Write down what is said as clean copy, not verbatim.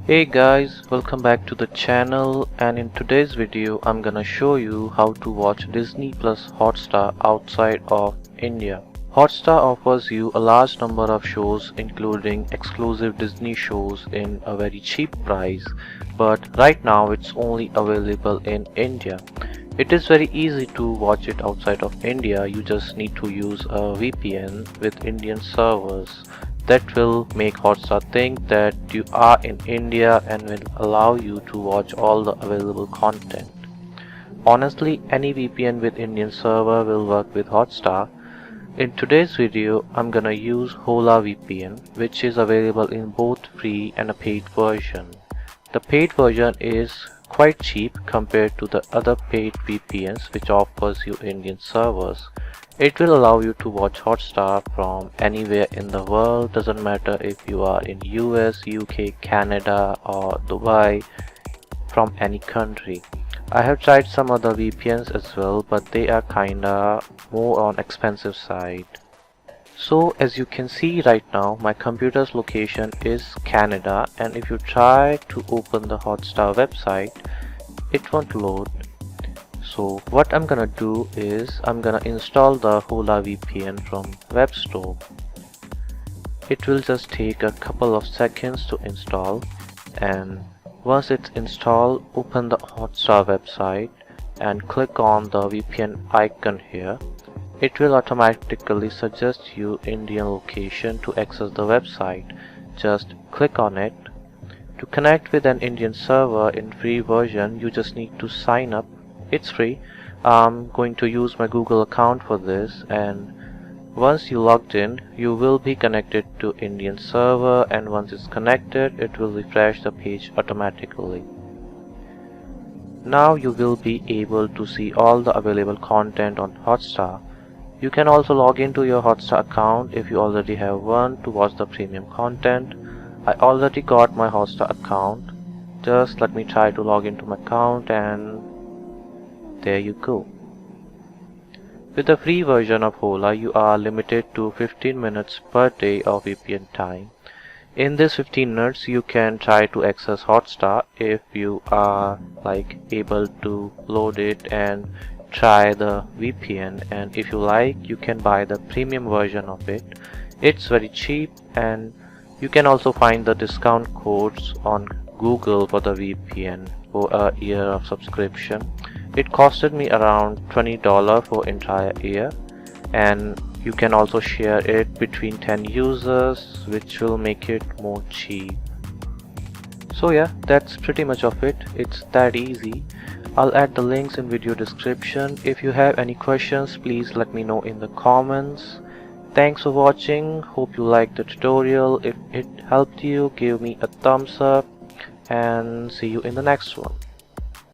Hey guys, welcome back to the channel, and in today's video I'm gonna show you how to watch Disney Plus Hotstar outside of India. Hotstar offers you a large number of shows including exclusive Disney shows in a very cheap price, but right now it's only available in India. It is very easy to watch it outside of India. You just need to use a VPN with Indian servers. That will make Hotstar think that you are in India and will allow you to watch all the available content. Honestly, any VPN with Indian server will work with Hotstar. In today's video, I'm gonna use Hola VPN, which is available in both free and a paid version. The paid version is quite cheap compared to the other paid VPNs which offers you Indian servers. It will allow you to watch Hotstar from anywhere in the world. Doesn't matter if you are in US, UK, Canada or Dubai, from any country. I have tried some other VPNs as well, but they are kinda more on expensive side. So as you can see right now, my computer's location is Canada, and if you try to open the Hotstar website, it won't load. So what I'm gonna do is I'm gonna install the Hola VPN from Web Store. It will just take a couple of seconds to install, and once it's installed, open the Hotstar website and click on the VPN icon here. It will automatically suggest you Indian location to access the website. Just click on it. To connect with an Indian server in free version, you just need to sign up. It's free. I'm going to use my Google account for this, and once you logged in, you will be connected to Indian server, and once it's connected, it will refresh the page automatically. Now you will be able to see all the available content on Hotstar. You can also log into your Hotstar account if you already have one to watch the premium content. I already got my Hotstar account. Just let me try to log into my account, and there you go. With the free version of Hola, you are limited to 15 minutes per day of VPN time. In this 15 minutes, you can try to access Hotstar if you are able to load it and try the VPN, and if you like, you can buy the premium version of it. It's very cheap, and you can also find the discount codes on Google for the VPN for a year of subscription. It costed me around $20 for entire year, and you can also share it between 10 users, which will make it more cheap. So yeah, that's pretty much of it. It's that easy. I'll add the links in video description. If you have any questions, please let me know in the comments. Thanks for watching. Hope you liked the tutorial. If it helped you, give me a thumbs up, and see you in the next one.